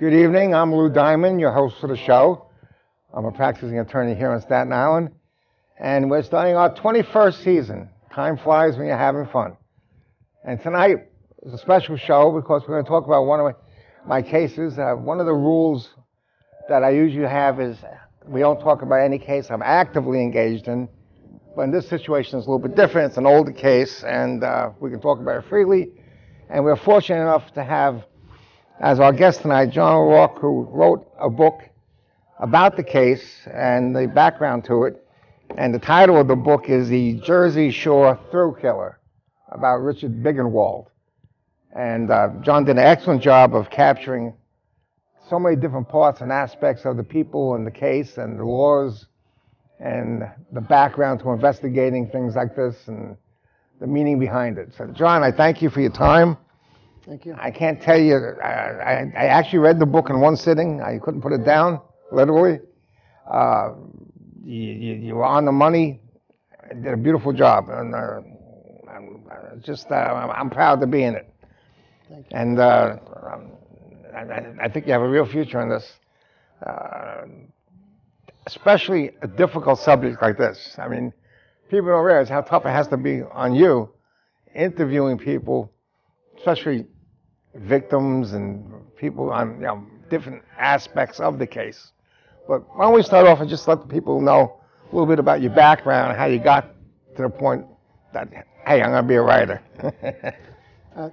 Good evening. I'm Lou Diamond, your host for the show. I'm a practicing attorney here in Staten Island, and we're starting our 21st season. Time flies when you're having fun. And tonight is a special show because we're going to talk about one of my cases. One of the rules that I usually have is we don't talk about any case I'm actively engaged in, but in this situation it's a little bit different. It's an older case, and we can talk about it freely. And we're fortunate enough to have as our guest tonight, John O'Rourke, who wrote a book about the case and the background to it. And the title of the book is The Jersey Shore Thrill Killer, about Richard Biegenwald. And John did an excellent job of capturing so many different parts and aspects of the people and the case and the laws and the background to investigating things like this and the meaning behind it. So, John, I thank you for your time. Thank you. I can't tell you, I actually read the book in one sitting. I couldn't put it down, literally. You were on the money. You did a beautiful job. And I'm proud to be in it. Thank you. And I think you have a real future in this, especially a difficult subject like this. I mean, people don't realize how tough it has to be on you interviewing people, especially victims and people on different aspects of the case. But why don't we start off and just let the people know a little bit about your background, how you got to the point that, hey, I'm going to be a writer.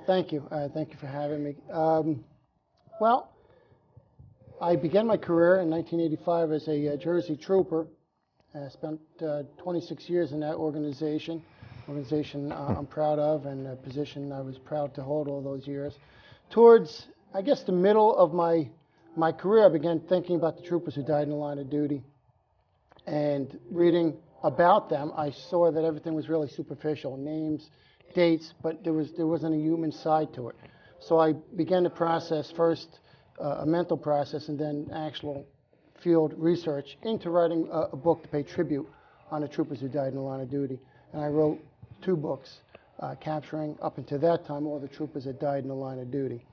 Thank you. Thank you for having me. Well, I began my career in 1985 as a Jersey trooper. I spent 26 years in that organization I'm proud of, and a position I was proud to hold all those years. Towards, I guess, the middle of my career, I began thinking about the troopers who died in the line of duty. And reading about them, I saw that everything was really superficial, names, dates, but there wasn't a human side to it. So I began the process, first a mental process, and then actual field research into writing a book to pay tribute on the troopers who died in the line of duty. And I wrote 2 books, capturing, up until that time, all the troopers that died in the line of duty.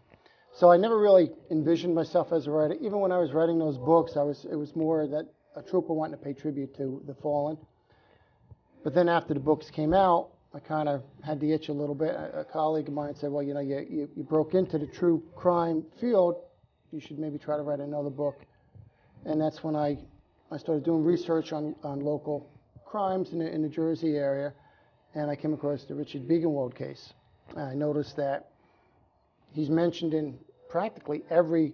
So I never really envisioned myself as a writer. Even when I was writing those books, it was more that a trooper wanting to pay tribute to the fallen. But then after the books came out, I kind of had the itch a little bit. A colleague of mine said, well, you broke into the true crime field. You should maybe try to write another book. And that's when I started doing research on local crimes in the Jersey area. And I came across the Richard Biegenwald case. I noticed that he's mentioned in practically every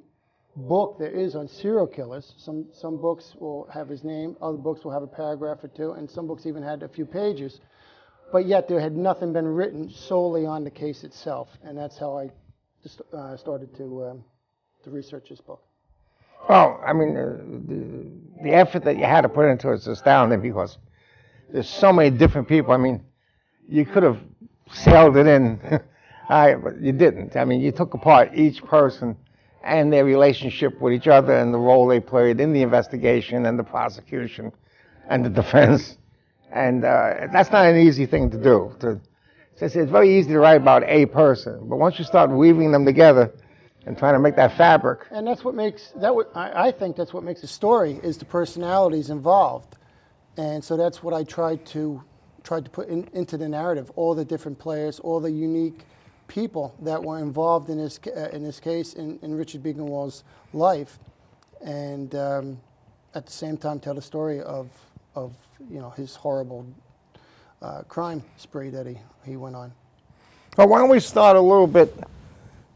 book there is on serial killers. Some books will have his name, other books will have a paragraph or 2, and some books even had a few pages. But yet there had nothing been written solely on the case itself. And that's how I just started to research this book. Well, I mean, the effort that you had to put into it is astounding because there's so many different people. I mean, you could have sailed it in, but you didn't. I mean, you took apart each person and their relationship with each other and the role they played in the investigation and the prosecution and the defense. And that's not an easy thing to do. It's very easy to write about a person, but once you start weaving them together and trying to make that fabric. And that's what makes, I think that's what makes a story, is the personalities involved. And so that's what I tried to put into the narrative, all the different players, all the unique people that were involved in this case in Richard Biegenwald's life, and at the same time tell the story of his horrible crime spree that he went on. Well, why don't we start a little bit,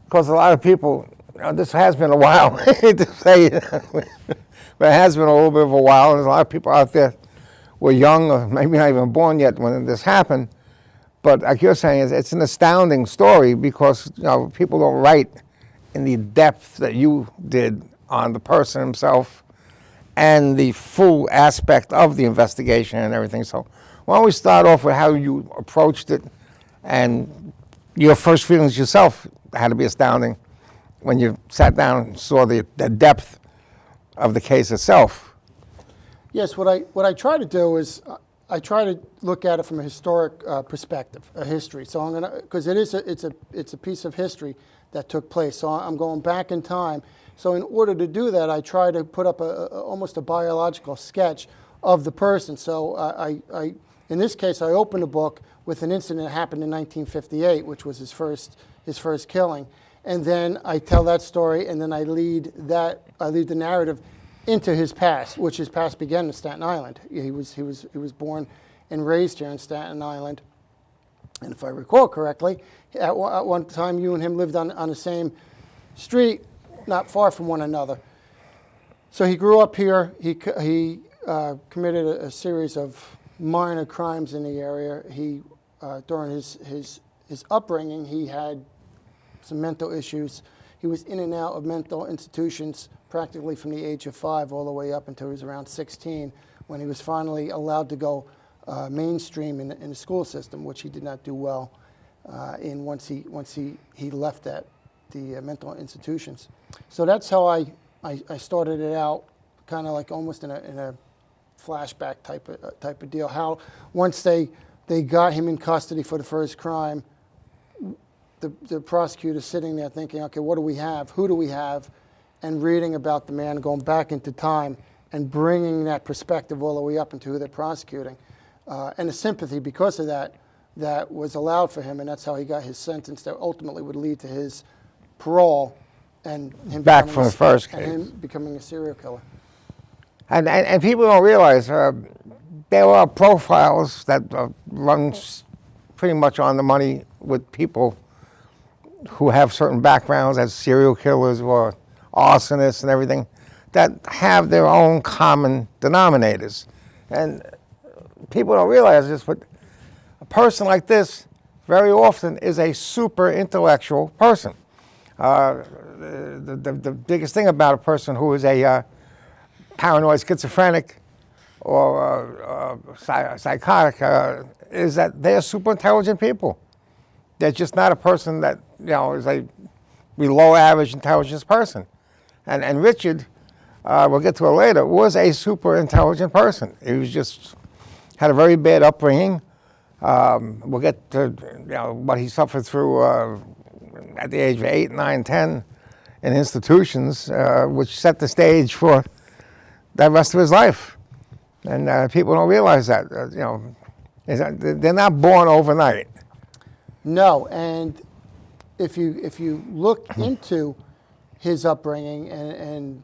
because a lot of people, this has been a while, I hate to say it, but it has been a little bit of a while, and there's a lot of people out there were young or maybe not even born yet when this happened. But like you're saying, it's an astounding story because people don't write in the depth that you did on the person himself and the full aspect of the investigation and everything. So why don't we start off with how you approached it, and your first feelings yourself had to be astounding when you sat down and saw the depth of the case itself. Yes, what I try to do is I try to look at it from a historic perspective, a history. So I'm gonna, because it's a piece of history that took place. So I'm going back in time. So in order to do that, I try to put up almost a biological sketch of the person. So in this case, I open the book with an incident that happened in 1958, which was his first killing, and then I tell that story, and then I lead the narrative into his past, which his past began in Staten Island. He was born and raised here in Staten Island, and if I recall correctly, at one time you and him lived on the same street, not far from one another. So he grew up here. He committed a series of minor crimes in the area. He during his upbringing, he had some mental issues. He was in and out of mental institutions practically from the age of 5 all the way up until he was around 16, when he was finally allowed to go mainstream in the school system, which he did not do well in once he left the mental institutions. So that's how I started it out, kind of like almost in a flashback type of deal. How once they got him in custody for the first crime, the prosecutor sitting there thinking, okay, what do we have? Who do we have? And reading about the man, going back into time and bringing that perspective all the way up into who they're prosecuting. And the sympathy because of that was allowed for him, and that's how he got his sentence that ultimately would lead to his parole and him Back from the first case. and him becoming a serial killer. And people don't realize there are profiles that run pretty much on the money with people who have certain backgrounds as serial killers or arsonists and everything, that have their own common denominators. And people don't realize this, but a person like this very often is a super intellectual person. The biggest thing about a person who is a paranoid schizophrenic or psychotic is that they're super intelligent people. They're just not a person that, is a below average intelligence person. And Richard, we'll get to it later, was a super intelligent person. He was just, had a very bad upbringing. We'll get to what he suffered through at the age of 8, 9, 10 in institutions, which set the stage for the rest of his life. And people don't realize that, they're not born overnight. No, and if you look into his upbringing and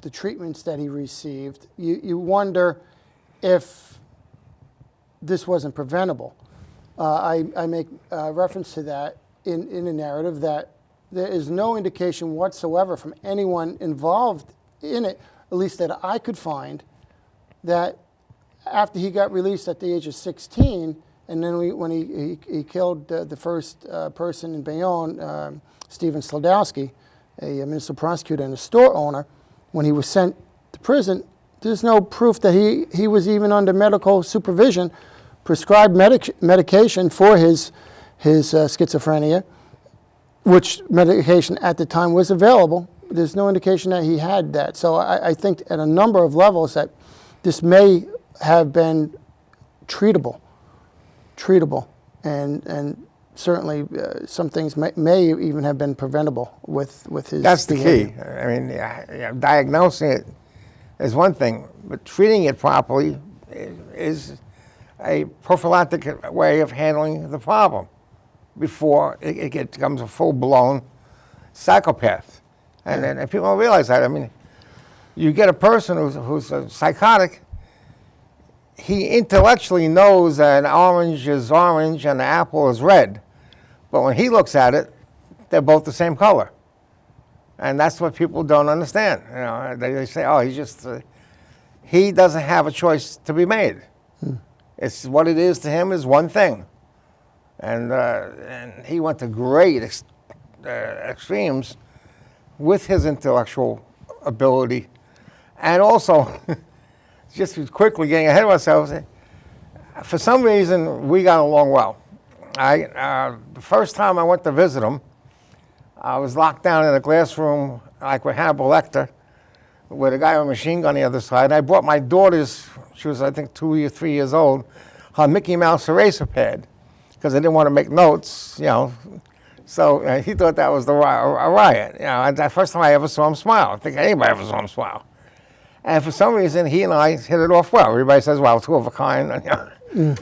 the treatments that he received, you wonder if this wasn't preventable. I make reference to that in the narrative, that there is no indication whatsoever from anyone involved in it, at least that I could find, that after he got released at the age of 16, and then when he killed the first person in Bayonne, Stephen Slodowski, a municipal prosecutor and a store owner, when he was sent to prison, there's no proof that he was even under medical supervision, prescribed medication for his schizophrenia, which medication at the time was available. There's no indication that he had that. So I think at a number of levels that this may have been treatable, and certainly some things may even have been preventable with his That's the behavior. key. I mean, diagnosing it is one thing, but treating it properly is a prophylactic way of handling the problem before it becomes a full-blown psychopath. And people don't realize that. I mean, you get a person who's a psychotic, he intellectually knows that an orange is orange and an apple is red. But when he looks at it, they're both the same color. And that's what people don't understand. They say, oh, he doesn't have a choice to be made. It's what it is to him is one thing. And he went to great extremes with his intellectual ability. And also, just quickly getting ahead of ourselves, for some reason, we got along well. The first time I went to visit him, I was locked down in a glass room like with Hannibal Lecter, with a guy with a machine gun on the other side. I brought my daughter's, she was I think 2 or 3 years old, her Mickey Mouse eraser pad, because I didn't want to make notes, you know. So he thought that was a riot. You know, and the first time I ever saw him smile. I think anybody ever saw him smile. And for some reason, he and I hit it off well. Everybody says, well, two of a kind.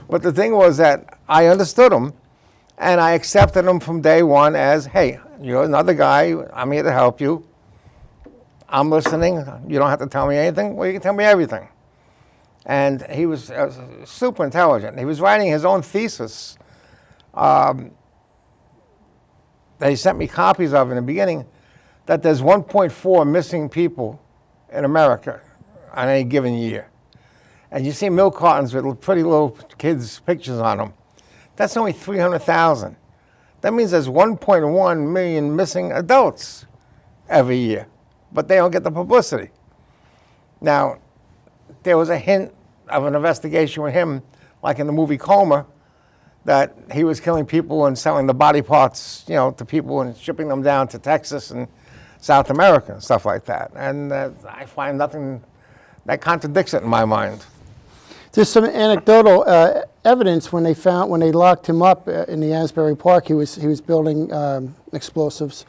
But the thing was that I understood him, and I accepted him from day one as, hey, you're another guy. I'm here to help you. I'm listening. You don't have to tell me anything. Well, you can tell me everything. And he was super intelligent. He was writing his own thesis. They sent me copies of in the beginning, that there's 1.4 missing people in America on any given year. And you see milk cartons with pretty little kids' pictures on them. That's only 300,000. That means there's 1.1 million missing adults every year, but they don't get the publicity. Now, there was a hint of an investigation with him, like in the movie Coma, that he was killing people and selling the body parts, you know, to people and shipping them down to Texas and South America and stuff like that. And I find nothing that contradicts it in my mind. There's some anecdotal evidence when they locked him up in the Asbury Park. He was building explosives,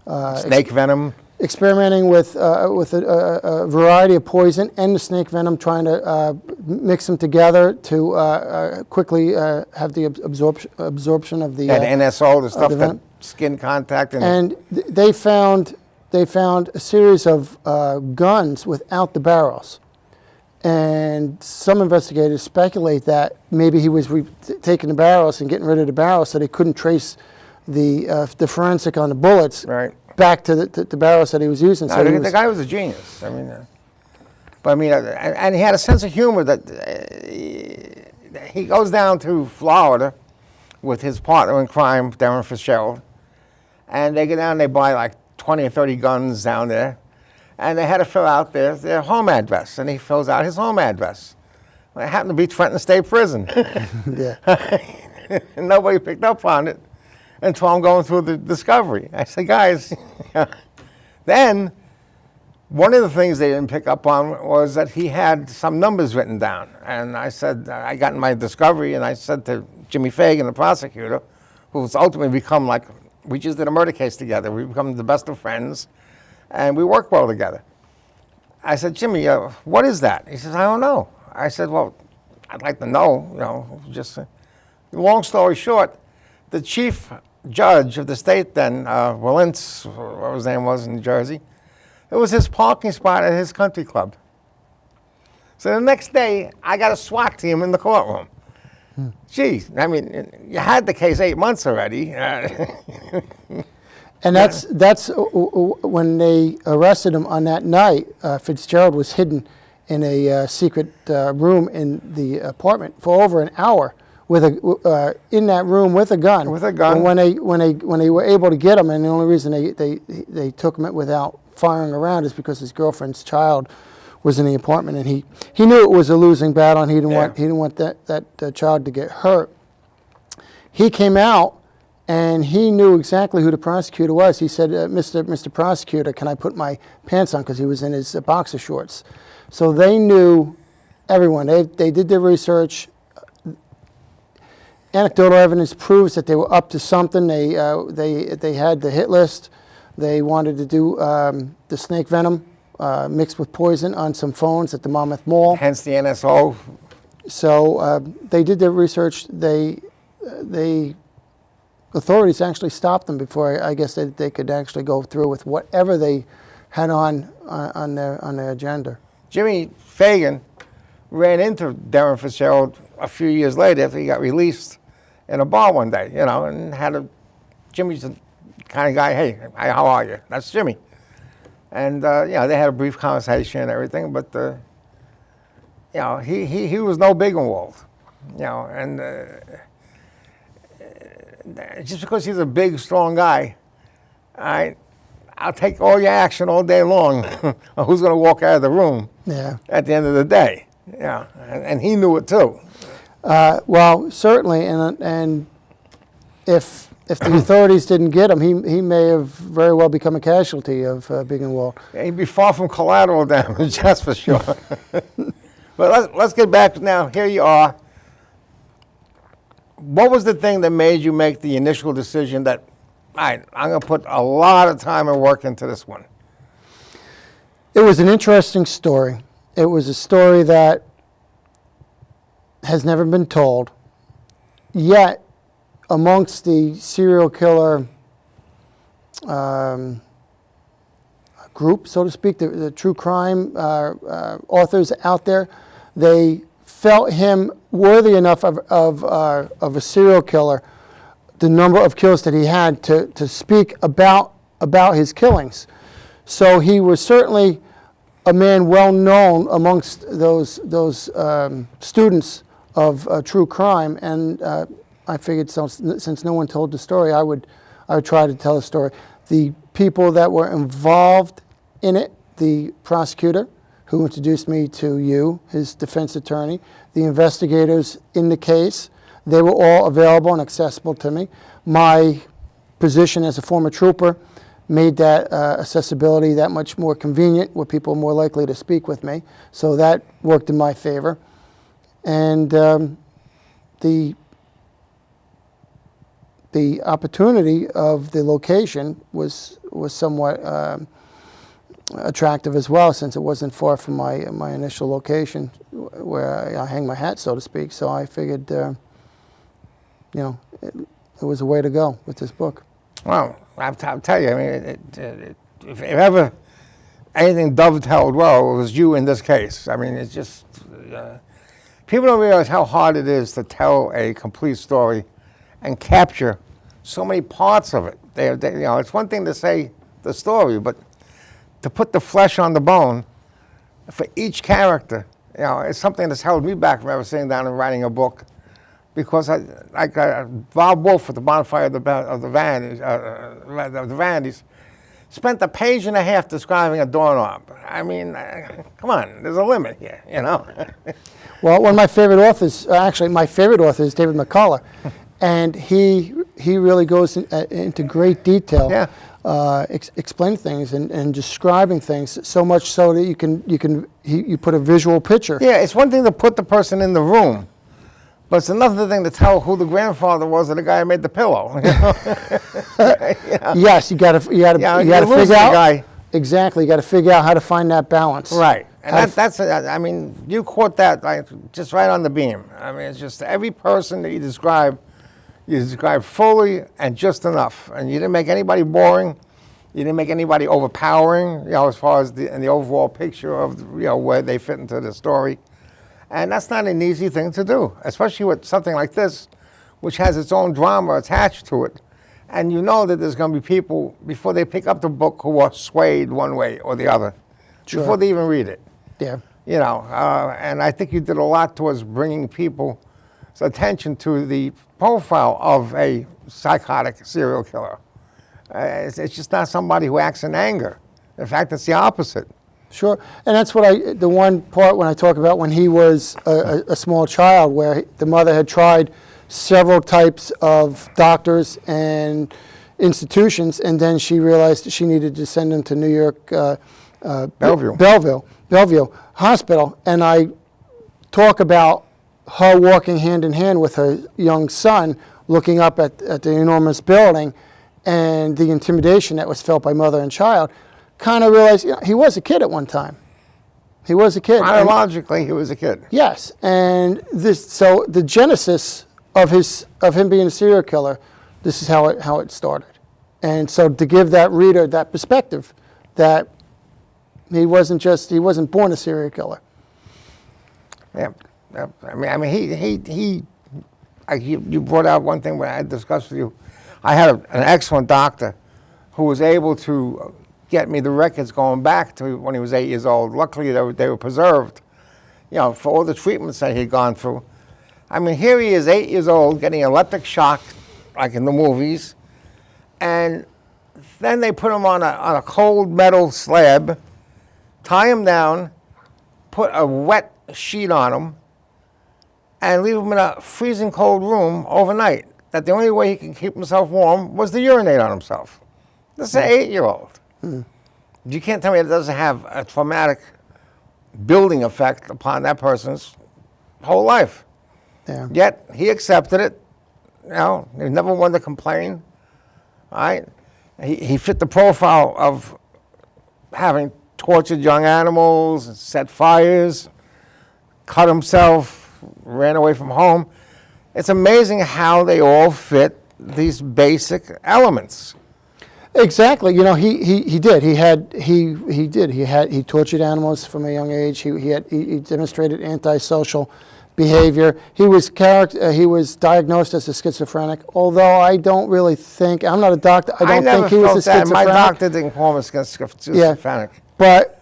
Snake venom. experimenting with a variety of poison and the snake venom, trying to mix them together to quickly have the absorption of the That NSO, the stuff that venom. skin contact. And they found a series of guns without the barrels. And some investigators speculate that maybe he was taking the barrels and getting rid of the barrels so they couldn't trace the forensic on the bullets back to the barrels that he was using. No, So the guy was a genius. I mean, and he had a sense of humor that he goes down to Florida with his partner in crime, Darren Fitzgerald, and they go down and they buy like 20 or 30 guns down there. And they had to fill out their home address, and he fills out his home address. Well, it happened to be Trenton State Prison. Yeah. And nobody picked up on it until I'm going through the discovery. I said, guys, then one of the things they didn't pick up on was that he had some numbers written down. And I said, I got in my discovery, and I said to Jimmy Fagan, the prosecutor, who's ultimately become like, we just did a murder case together. We've become the best of friends. And we work well together. I said, Jimmy, what is that? He says, I don't know. I said, well, I'd like to know, you know, just long story short, the chief judge of the state then, Willentz, what his name was in New Jersey, it was his parking spot at his country club. So the next day, I got a SWAT team in the courtroom. Gee, I mean, you had the case 8 months already. And that's when they arrested him on that night. Fitzgerald was hidden in a secret room in the apartment for over an hour with in that room with a gun. With a gun. And when they were able to get him, and the only reason they took him without firing around is because his girlfriend's child was in the apartment, and he knew it was a losing battle, and he didn't want that child to get hurt. He came out. And he knew exactly who the prosecutor was. He said, Mr. Prosecutor, can I put my pants on? Because he was in his boxer shorts. So they knew everyone. They did their research. Anecdotal evidence proves that they were up to something. They had the hit list. They wanted to do the snake venom mixed with poison on some phones at the Monmouth Mall. Hence the NSO. So they did their research. Authorities actually stopped them before I guess they could actually go through with whatever they had on their agenda. Jimmy Fagan ran into Darren Fitzgerald a few years later after he got released in a bar one day, you know, and Jimmy's the kind of guy, hey, how are you? That's Jimmy. And, you know, they had a brief conversation and everything, but, you know, he was no Biegenwald, you know, and just because he's a big, strong guy, I'll take all your action all day long. Who's going to walk out of the room at the end of the day? Yeah, and he knew it too. Well, certainly, and if the authorities didn't get him, he may have very well become a casualty of Biegenwald. He'd be far from collateral damage, that's for sure. But let's get back now. Here you are. What was the thing that made you make the initial decision that, all right, I'm going to put a lot of time and work into this one? It was an interesting story. It was a story that has never been told. Yet, amongst the serial killer group, so to speak, the true crime authors out there, they felt him worthy enough of a serial killer, the number of kills that he had, to speak about his killings. So he was certainly a man well known amongst those students of true crime, and I figured since no one told the story, I would try to tell the story. The people that were involved in it, the prosecutor who introduced me to you, his defense attorney, the investigators in the case, they were all available and accessible to me. My position as a former trooper made that accessibility that much more convenient, where people were more likely to speak with me. So that worked in my favor. And the opportunity of the location was somewhat attractive as well, since it wasn't far from my initial location where I hang my hat, so to speak. So I figured, it was a way to go with this book. Well, I'll tell you, I mean, if ever anything dovetailed well, it was you in this case. I mean, it's just, people don't realize how hard it is to tell a complete story and capture so many parts of it. It's one thing to say the story, but to put the flesh on the bone for each character, it's something that's held me back from ever sitting down and writing a book. Because like Bob Wolf at the Bonfire of the Vandies spent a page and a half describing a doorknob. I mean, come on, there's a limit here, Well, one of my favorite authors, actually my favorite author is David McCullough, and he really goes into great detail, explaining things and describing things, so much so that you put a visual picture. Yeah, it's one thing to put the person in the room, but it's another thing to tell who the grandfather was of the guy who made the pillow. Yes, you got to figure out. Exactly, you got to figure out how to find that balance. Right, and I mean, you caught that just right on the beam. I mean, it's just every person that you describe fully and just enough, and you didn't make anybody boring. You didn't make anybody overpowering, as far as the overall picture of where they fit into the story. And that's not an easy thing to do, especially with something like this, which has its own drama attached to it. And you know that there's going to be people, before they pick up the book, who are swayed one way or the other, before they even read it. Yeah. And I think you did a lot towards bringing people's attention to the profile of a psychotic serial killer. It's just not somebody who acts in anger. In fact, it's the opposite. Sure, and that's what the one part when I talk about when he was a small child, where the mother had tried several types of doctors and institutions, and then she realized that she needed to send him to New York Bellevue Hospital, and I talk about her walking hand in hand with her young son, looking up at the enormous building, and the intimidation that was felt by mother and child. Kind of realized he was a kid at one time. He was a kid. Chronologically, he was a kid. Yes, and so the genesis of him being a serial killer, this is how it started, and so to give that reader that perspective that he wasn't born a serial killer. Yeah, I mean you brought out one thing where I discussed with you. I had an excellent doctor who was able to get me the records going back to when he was 8 years old. Luckily, they were preserved, for all the treatments that he'd gone through. I mean, here he is, 8 years old, getting electric shock, like in the movies, and then they put him on a cold metal slab, tie him down, put a wet sheet on him, and leave him in a freezing cold room overnight. that the only way he can keep himself warm was to urinate on himself. This is an 8-year-old. You can't tell me it doesn't have a traumatic building effect upon that person's whole life. Yeah. Yet he accepted it. You know, he never wanted to complain. All right? He fit the profile of having tortured young animals, set fires, cut himself, ran away from home. It's amazing how they all fit these basic elements. Exactly. You know, he did. He tortured animals from a young age. He demonstrated antisocial behavior. He was diagnosed as a schizophrenic. Although I don't really think, I'm not a doctor. I don't think he was a schizophrenic. My doctor didn't call him a schizophrenic. Yeah, but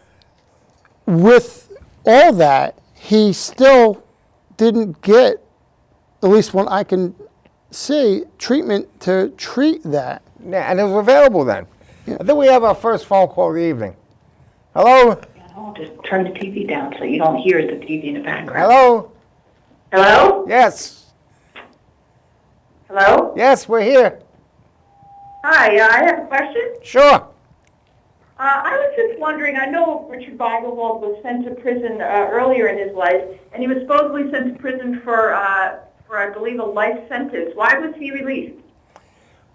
with all that, he still didn't get, at least when I can see, treatment to treat that. Yeah, and it was available then. Yeah. I think we have our first phone call of the evening. Hello? I'll just turn the TV down so you don't hear the TV in the background. Hello? Hello? Yes. Hello? Yes, we're here. Hi, I have a question. Sure. I was just wondering, I know Richard Biegenwald was sent to prison earlier in his life, and he was supposedly sent to prison for I believe, a life sentence. Why was he released?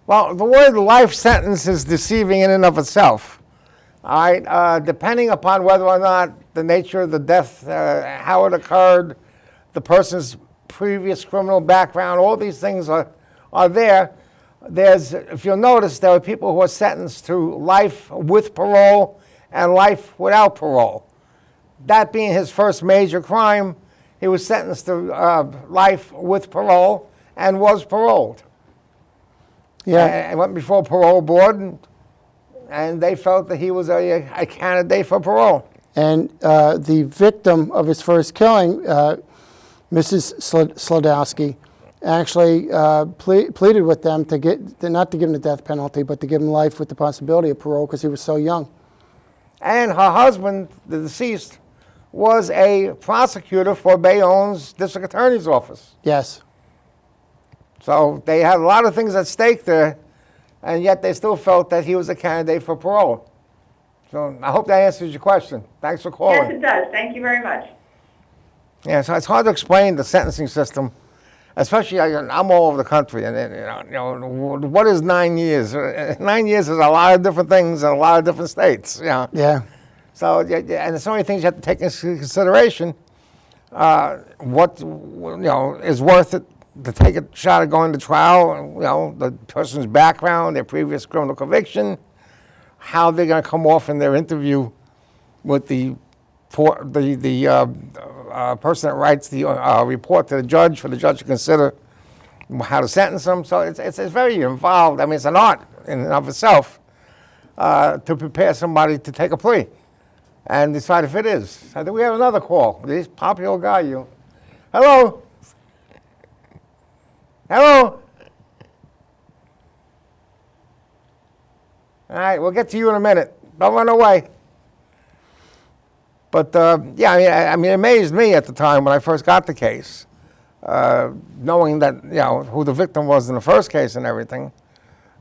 Well, the word life sentence is deceiving in and of itself. All right, depending upon whether or not the nature of the death, how it occurred, the person's previous criminal background, all these things are there. If you'll notice, there are people who are sentenced to life with parole and life without parole. That being his first major crime, he was sentenced to life with parole and was paroled. Yeah. And went before parole board, and they felt that he was a candidate for parole. And the victim of his first killing, Mrs. Slodowski, actually pleaded with them not to give him the death penalty, but to give him life with the possibility of parole because he was so young. And her husband, the deceased, was a prosecutor for Bayonne's district attorney's office. Yes. So they had a lot of things at stake there, and yet they still felt that he was a candidate for parole. So I hope that answers your question. Thanks for calling. Yes, it does. Thank you very much. Yeah, so it's hard to explain the sentencing system, especially I'm all over the country, and what is 9 years? 9 years is a lot of different things in a lot of different states. Yeah. So, and there's so many things you have to take into consideration. What is worth it to take a shot at going to trial? The person's background, their previous criminal conviction, how they're going to come off in their interview with the person that writes the report to the judge for the judge to consider how to sentence them. So it's very involved. I mean, it's an art in and of itself to prepare somebody to take a plea and decide if it is. I think we have another call. This popular guy, you. Hello? Hello? All right, we'll get to you in a minute. Don't run away. But, yeah, I mean, it amazed me at the time when I first got the case, knowing that, who the victim was in the first case and everything,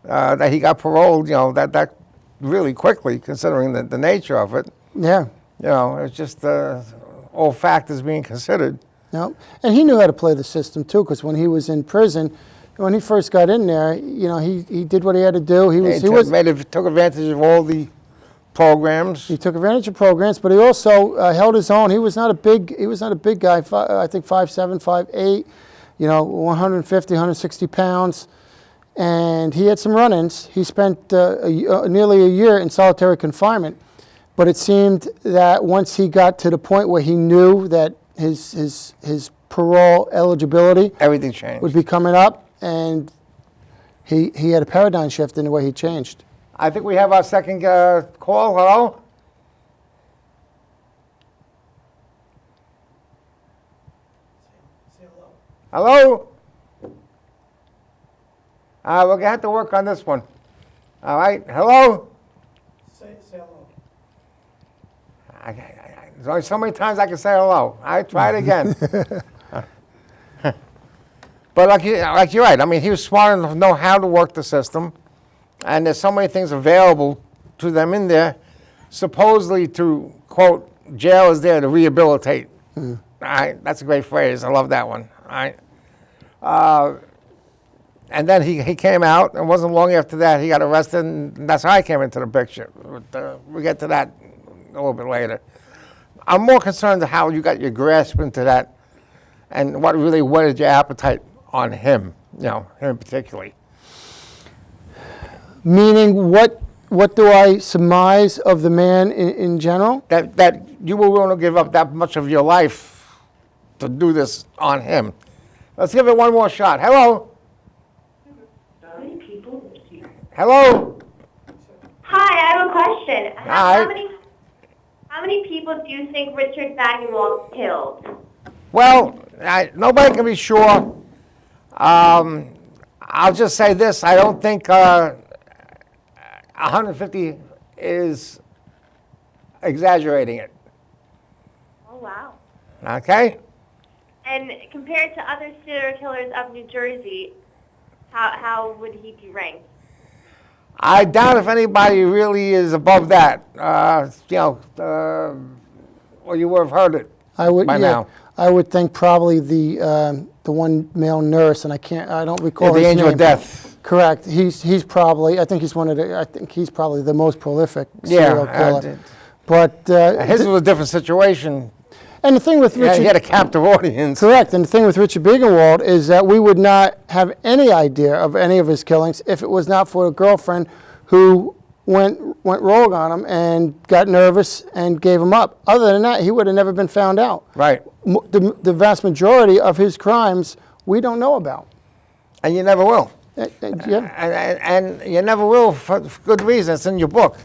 that he got paroled, that really quickly, considering the nature of it. Yeah. It's just all factors being considered. Yep. And he knew how to play the system, too, because when he was in prison, when he first got in there, he did what he had to do. He took advantage of all the programs. He took advantage of programs, but he also held his own. He was not a big guy. I think 5'7", 5'8", 150, 160 pounds, and he had some run-ins. He spent nearly a year in solitary confinement, but it seemed that once he got to the point where he knew that his parole eligibility, everything changed, would be coming up, and he had a paradigm shift in the way he changed. I think we have our second call. Hello? Hello? We're going to have to work on this one. All right. Hello? Say hello. There's only so many times I can say hello. I try it again. But like you're right. I mean, he was smart enough to know how to work the system, and there's so many things available to them in there, supposedly to quote, jail is there to rehabilitate. All right, that's a great phrase. I love that one. All right. And then he came out, and wasn't long after that he got arrested, and that's how I came into the picture. We'll get to that a little bit later. I'm more concerned to how you got your grasp into that, and what really whetted your appetite on him, him particularly. Meaning, what do I surmise of the man in general? That you were willing to give up that much of your life to do this on him. Let's give it one more shot. Hello? Hello? Hi, I have a question. Hi. How many people do you think Richard Biegenwald killed? Well, nobody can be sure. I'll just say this. I don't think 150 is exaggerating it. Oh, wow. Okay? And compared to other serial killers of New Jersey, how would he be ranked? I doubt if anybody really is above that. Or you would have heard it by now. I would think probably the one male nurse, and I don't recall the his angel name. of death. Correct. He's probably. I think he's probably the most prolific serial killer. But his was a different situation. And the thing with Richard, he had a captive audience. Correct. And the thing with Richard Biegenwald is that we would not have any idea of any of his killings if it was not for a girlfriend who went rogue on him and got nervous and gave him up. Other than that, he would have never been found out. Right. The vast majority of his crimes we don't know about. And you never will. Yeah. And you never will for good reason. It's in your book.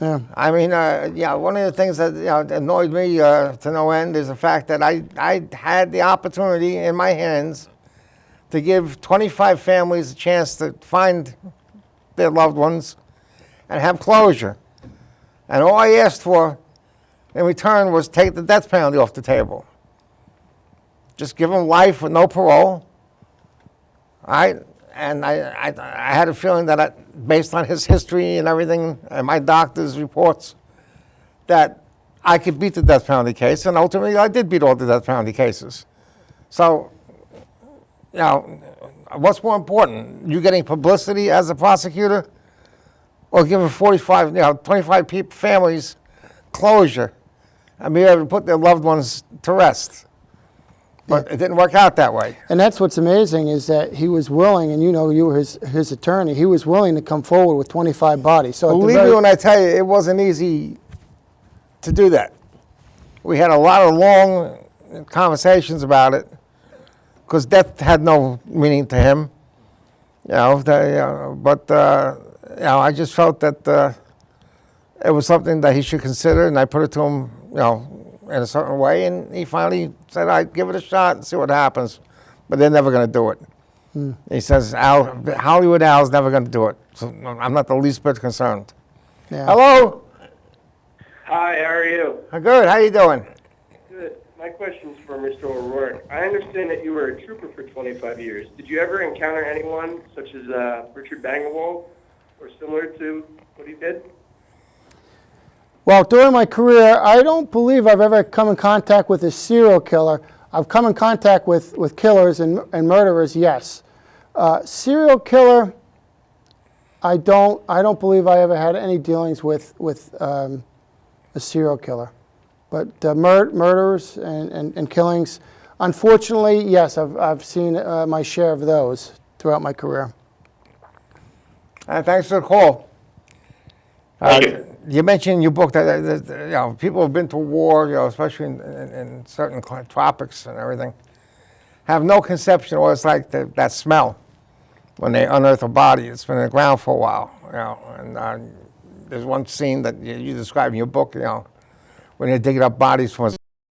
Yeah. I mean, one of the things that annoyed me to no end is the fact that I had the opportunity in my hands to give 25 families a chance to find their loved ones and have closure. And all I asked for in return was take the death penalty off the table. Just give them life with no parole. All right? And I had a feeling that based on his history and everything, and my doctor's reports, that I could beat the death penalty case, and ultimately I did beat all the death penalty cases. So, what's more important, you getting publicity as a prosecutor, or giving 25 families closure and be able to put their loved ones to rest? But it didn't work out that way. And that's what's amazing is that he was willing, and you were his attorney, he was willing to come forward with 25 bodies. So believe me when I tell you, it wasn't easy to do that. We had a lot of long conversations about it because death had no meaning to him. But I just felt that it was something that he should consider, and I put it to him, in a certain way, and he finally said, I'd give it a shot and see what happens. But they're never going to do it. He says, Hollywood Al's never going to do it. So I'm not the least bit concerned. Yeah. Hello? Hi, how are you? Good, how you doing? Good. My question's for Mr. O'Rourke. I understand that you were a trooper for 25 years. Did you ever encounter anyone such as Richard Biegenwald or similar to what he did? Well, during my career, I don't believe I've ever come in contact with a serial killer. I've come in contact with killers and murderers, yes. Serial killer, I don't believe I ever had any dealings with a serial killer. But murderers and killings, unfortunately, yes, I've seen my share of those throughout my career. Thanks for the call. You mentioned in your book that people who've been to war, especially in certain tropics and everything, have no conception of what it's like that smell when they unearth a body. It's been in the ground for a while, And there's one scene that you describe in your book, when they're digging up bodies from